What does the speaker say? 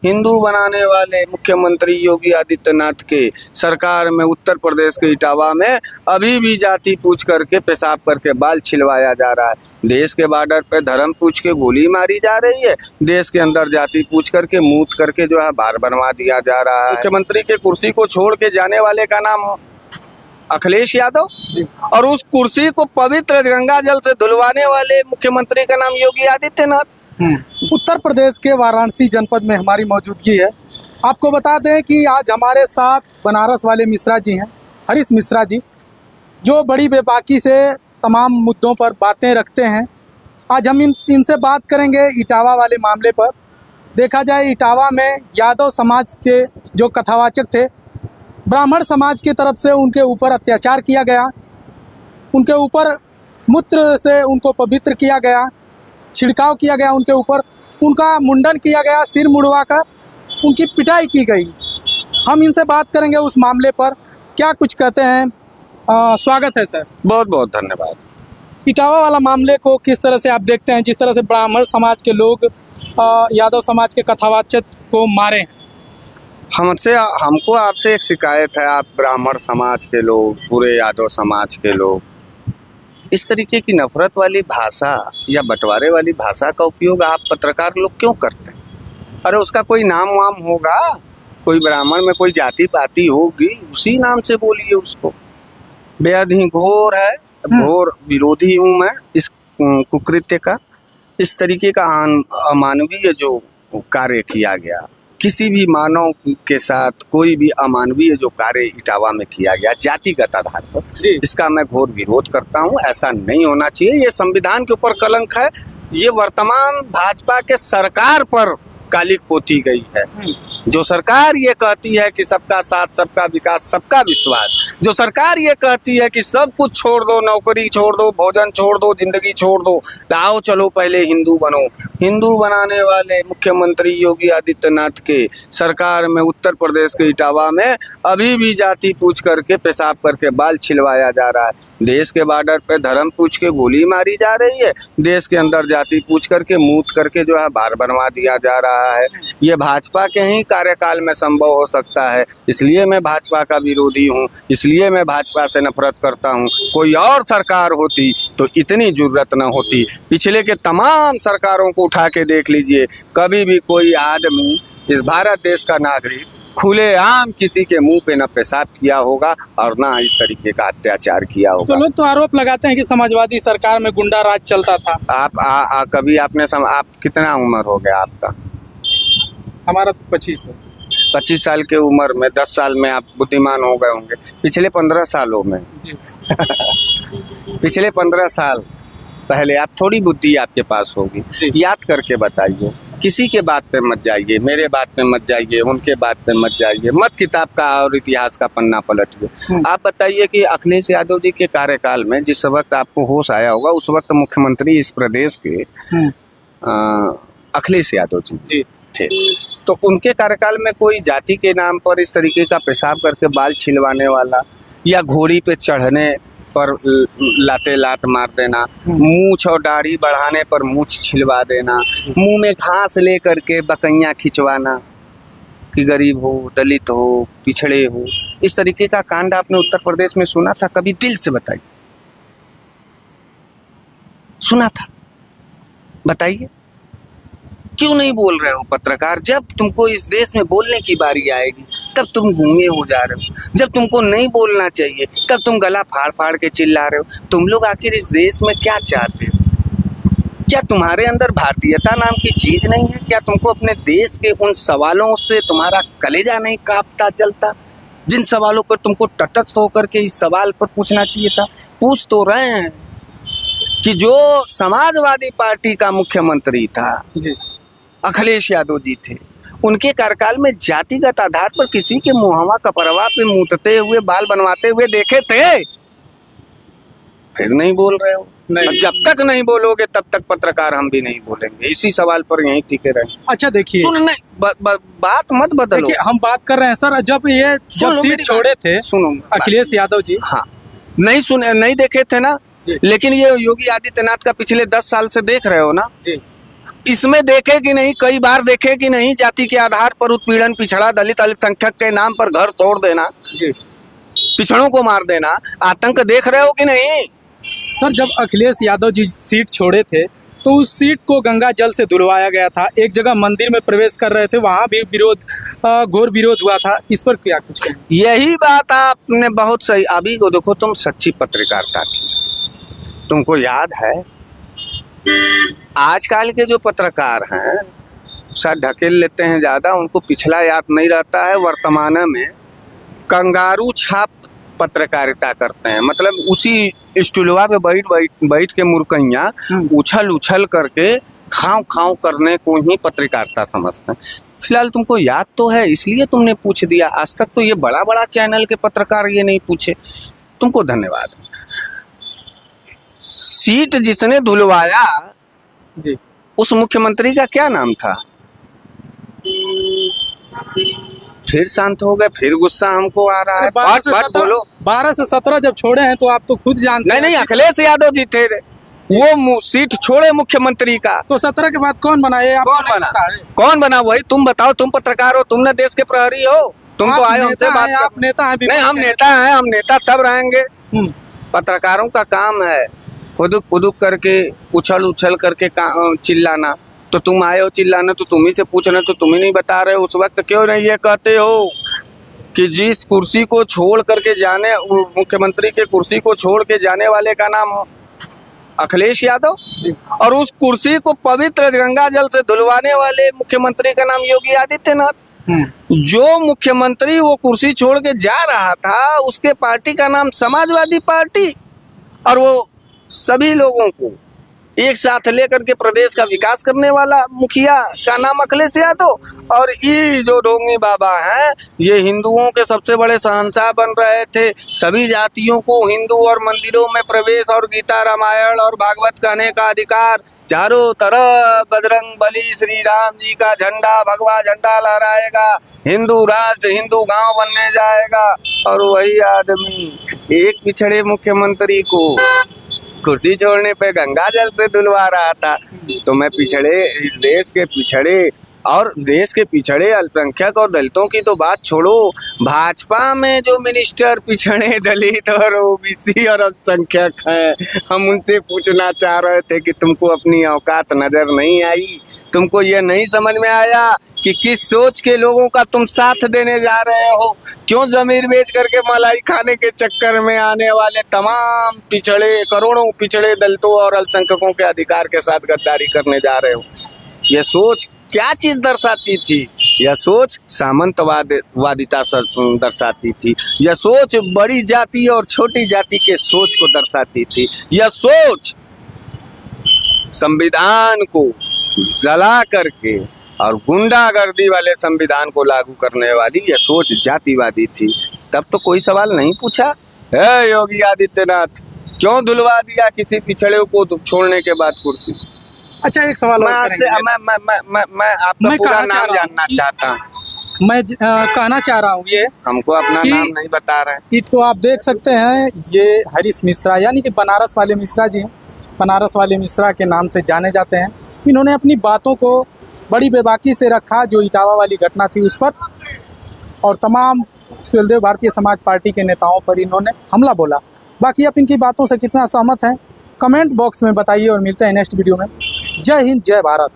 हिंदू बनाने वाले मुख्यमंत्री योगी आदित्यनाथ के सरकार में उत्तर प्रदेश के इटावा में अभी भी जाति पूछ करके पेशाब करके बाल छिलवाया जा रहा है। देश के बॉर्डर पे धर्म पूछ के गोली मारी जा रही है, देश के अंदर जाति पूछ करके मूत करके जो है बार बनवा दिया जा रहा है। मुख्यमंत्री के कुर्सी को छोड़ के जाने वाले का नाम अखिलेश यादव और उस कुर्सी को पवित्र गंगा जल से धुलवाने वाले मुख्यमंत्री का नाम योगी आदित्यनाथ। उत्तर प्रदेश के वाराणसी जनपद में हमारी मौजूदगी है। आपको बता दें कि आज हमारे साथ बनारस वाले मिश्रा जी हैं, हरीश मिश्रा जी, जो बड़ी बेबाकी से तमाम मुद्दों पर बातें रखते हैं। आज हम इनसे बात करेंगे इटावा वाले मामले पर। देखा जाए इटावा में यादव समाज के जो कथावाचक थे, ब्राह्मण समाज की तरफ से उनके ऊपर अत्याचार किया गया, उनके ऊपर मूत्र से उनको पवित्र किया गया, छिड़काव किया गया उनके ऊपर, उनका मुंडन किया गया, सिर मुड़वाकर उनकी पिटाई की गई। हम इनसे बात करेंगे उस मामले पर, क्या कुछ कहते हैं। स्वागत है सर। बहुत बहुत धन्यवाद। इटावा वाला मामले को किस तरह से आप देखते हैं, जिस तरह से ब्राह्मण समाज के लोग यादव समाज के कथावाचक को मारे हैं? हमको आपसे एक शिकायत है, आप ब्राह्मण समाज के लोग, पूरे यादव समाज के लोग इस तरीके की नफरत वाली भाषा या बंटवारे वाली भाषा का उपयोग आप पत्रकार लोग क्यों करते हैं? अरे उसका कोई नाम वाम होगा, कोई ब्राह्मण में कोई जाति पाति होगी, उसी नाम से बोलिए उसको। बेहद ही घोर है, घोर विरोधी हूँ मैं इस कुकृत्य का। इस तरीके का अमानवीय जो कार्य किया गया, किसी भी मानव के साथ कोई भी अमानवीय जो कार्य इटावा में किया गया जातिगत आधार पर, इसका मैं घोर विरोध करता हूं। ऐसा नहीं होना चाहिए। ये संविधान के ऊपर कलंक है। ये वर्तमान भाजपा के सरकार पर कालिक पोती गई है। जो सरकार ये कहती है कि सबका साथ, सबका विकास, सबका विश्वास, जो सरकार ये कहती है कि सब कुछ छोड़ दो, नौकरी छोड़ दो, भोजन छोड़ दो, जिंदगी छोड़ दो, आओ चलो पहले हिंदू बनो। हिंदू बनाने वाले मुख्यमंत्री योगी आदित्यनाथ के सरकार में उत्तर प्रदेश के इटावा में अभी भी जाति पूछ करके पेशाब करके बाल छिलवाया जा रहा है। देश के बॉर्डर पे धर्म पूछ के गोली मारी जा रही है, देश के अंदर जाति पूछ करके मूत करके जो है बार बनवा दिया जा रहा है। ये भाजपा के ही कार्यकाल में संभव हो सकता है। इसलिए मैं भाजपा का विरोधी हूँ, इसलिए मैं भाजपा से नफरत करता हूँ। कोई और सरकार होती तो इतनी जरूरत न होती। पिछले के तमाम सरकारों को उठा के देख लीजिए, कभी भी कोई आदमी, इस भारत देश का नागरिक, खुलेआम किसी के मुंह पे न पेशाब किया होगा और ना इस तरीके का अत्याचार किया होगा। तो लोग तो आरोप लगाते हैं कि समाजवादी सरकार में गुंडा राज चलता था। आप कभी आपने आप कितना उम्र हो गया आपका? हमारा तो 25 है। 25 साल के उम्र में 10 साल में आप बुद्धिमान हो गए होंगे। पिछले 15 सालों में जी। पिछले 15 साल पहले आप थोड़ी बुद्धि आपके पास होगी। याद करके बताइए, किसी के बात पे मत जाइए, मेरे बात पे मत जाइए, उनके बात पे मत जाइए, मत किताब का और इतिहास का पन्ना पलटिए। आप बताइए कि अखिलेश यादव जी के कार्यकाल में जिस वक्त आपको होश आया होगा, उस वक्त मुख्यमंत्री इस प्रदेश के अखिलेश यादव जी थे। तो उनके कार्यकाल में कोई जाति के नाम पर इस तरीके का पेशाब करके बाल छिलवाने वाला, या घोड़ी पे चढ़ने पर लाते लात मार देना, मूछ और दाढ़ी बढ़ाने पर मूछ छिलवा देना, मुंह में घास ले करके बकैयां खिंचवाना कि गरीब हो, दलित हो, पिछड़े हो, इस तरीके का कांड आपने उत्तर प्रदेश में सुना था? कभी दिल से बताइए, सुना था? बताइए, क्यों नहीं बोल रहे हो पत्रकार? जब तुमको इस देश में बोलने की बारी आएगी तब तुम गूंगे हो जा रहे हो। जब तुमको नहीं बोलना चाहिए तब तुम गला फाड़ फाड़ के चिल्ला रहे हो। तुम लोग आखिर इस देश में क्या चाहते हो? क्या तुम्हारे अंदर भारतीयता नाम की चीज नहीं है? क्या तुमको अपने देश के उन सवालों से तुम्हारा कलेजा नहीं कांपता चलता, जिन सवालों पर तुमको तटस्थ होकर के इस सवाल पर पूछना चाहिए था? पूछ तो रहे हैं कि जो समाजवादी पार्टी का मुख्यमंत्री था अखिलेश यादव जी थे, उनके कार्यकाल में जातिगत आधार पर किसी के मुहवा कपरवा पे मूतते हुए, बाल बनवाते हुए देखे थे? फिर नहीं बोल रहे हो। जब तक नहीं बोलोगे तब तक पत्रकार हम भी नहीं बोलेंगे। इसी सवाल पर यहीं टिके रहे। अच्छा देखिए, सुनने बात मत बदलो। हम बात कर रहे हैं सर, जब सीट छोड़े थे सुनो अखिलेश यादव जी, हाँ, नहीं देखे थे ना, लेकिन ये योगी आदित्यनाथ का पिछले 10 साल से देख रहे हो ना जी। इसमें देखे कि नहीं, कई बार देखे कि नहीं, जाति के आधार पर उत्पीड़न, पिछड़ा, दलित, अल्पसंख्यक के नाम पर घर तोड़ देना, जी पिछड़ों को मार देना, आतंक देख रहे हो कि नहीं? सर, जब अखिलेश यादव जी सीट छोड़े थे तो उस सीट को गंगा जल से धुलवाया गया था। एक जगह मंदिर में प्रवेश कर रहे थे, वहां भी घोर विरोध हुआ था। इस पर क्या कुछ कहें? यही बात आपने बहुत सही, अभी को देखो, तुम सच्ची पत्रकारिता की, तुमको याद है आजकल के जो पत्रकार हैं शायद ढकेल लेते हैं ज़्यादा, उनको पिछला याद नहीं रहता है, वर्तमान में कंगारू छाप पत्रकारिता करते हैं। मतलब उसी स्टूलवा पे बैठ के मुर्कैया उछल उछल करके खाँव खाँव करने को ही पत्रकारिता समझते हैं। फिलहाल तुमको याद तो है इसलिए तुमने पूछ दिया, आज तक तो ये बड़ा बड़ा चैनल के पत्रकार ये नहीं पूछे। तुमको धन्यवाद। सीट जिसने धुलवाया जी, उस मुख्यमंत्री का क्या नाम था? फिर शांत हो गए, फिर गुस्सा हमको आ रहा है। बात बोलो। 12 से 17 जब छोड़े हैं तो आप तो खुद जानते हैं। नहीं, अखिलेश यादव जी थे, वो सीट छोड़े मुख्यमंत्री का। तो 17 के बाद कौन बना? ये कौन बना? वही तुम बताओ, तुम पत्रकार हो, तुमने देश के प्रहरी हो, तुम तो आए हमसे बात कर। आप नेता हैं? नहीं, हम नेता हैं, हम नेता तब रहेंगे। पत्रकारों का काम है खुदुक करके उछल उछल करके चिल्लाना। तो तुम आए हो चिल्लाना, तो तुम ही से पूछना, तो तुम ही नहीं बता रहे हो। उस वक्त क्यों नहीं ये कहते हो कि जिस कुर्सी को छोड़ करके जाने, मुख्यमंत्री के कुर्सी को छोड़ के जाने वाले का नाम अखिलेश यादव, और उस कुर्सी को पवित्र गंगा जल से धुलवाने वाले मुख्यमंत्री का नाम योगी आदित्यनाथ। जो मुख्यमंत्री वो कुर्सी छोड़ के जा रहा था उसके पार्टी का नाम समाजवादी पार्टी, और वो सभी लोगों को एक साथ लेकर के प्रदेश का विकास करने वाला मुखिया का नाम अखिलेश यादव। और ये जो ढोंगी बाबा हैं, ये हिंदुओं के सबसे बड़े शहंशाह बन रहे थे। सभी जातियों को हिंदू और मंदिरों में प्रवेश और गीता, रामायण और भागवत कहने का अधिकार। चारों तरफ बजरंग बली श्री राम जी का झंडा, भगवा झंडा लहराएगा, हिंदू राष्ट्र, हिंदू गांव बनने जाएगा। और वही आदमी एक पिछड़े मुख्यमंत्री को कुर्सी छोड़ने पे गंगा जल से धुलवा रहा था। तो मैं पिछड़े, इस देश के पिछड़े और देश के पिछड़े अल्पसंख्यक और दलितों की तो बात छोड़ो, भाजपा में जो मिनिस्टर पिछड़े, दलित और ओबीसी और अल्पसंख्यक हैं, हम उनसे पूछना चाह रहे थे कि तुमको अपनी औकात नजर नहीं आई? तुमको ये नहीं समझ में आया कि किस सोच के लोगों का तुम साथ देने जा रहे हो? क्यों जमीर बेच करके मलाई खाने के चक्कर में आने वाले तमाम पिछड़े, करोड़ों पिछड़े दलितों और अल्पसंख्यकों के अधिकार के साथ गद्दारी करने जा रहे हो? ये सोच क्या चीज दर्शाती थी? यह सोच सामंतवादिता दर्शाती थी। यह सोच बड़ी जाति और छोटी जाति के सोच को दर्शाती थी। यह सोच संविधान को जला करके और गुंडागर्दी वाले संविधान को लागू करने वाली यह सोच जातिवादी थी। तब तो कोई सवाल नहीं पूछा, है योगी आदित्यनाथ क्यों धुलवा दिया किसी पिछड़े को छोड़ने के बाद कुर्सी? अच्छा, एक सवाल मैं आपका पूरा नाम जानना चाहता हूँ। मैं कहना चाह रहा हूँ ये, हमको अपना नाम नहीं बता रहे हैं। तो आप देख सकते हैं, ये हरीश मिश्रा यानी कि बनारस वाले मिश्रा जी हैं। बनारस वाले मिश्रा के नाम से जाने जाते हैं। इन्होंने अपनी बातों को बड़ी बेबाकी से रखा, जो इटावा वाली घटना थी उस पर, और तमाम सुहेलदेव भारतीय समाज पार्टी के नेताओं पर इन्होंने हमला बोला। बाकी आप इनकी बातों से कितना सहमत हैं कमेंट बॉक्स में बताइए, और मिलते हैं नेक्स्ट वीडियो में। जय हिंद, जय भारत।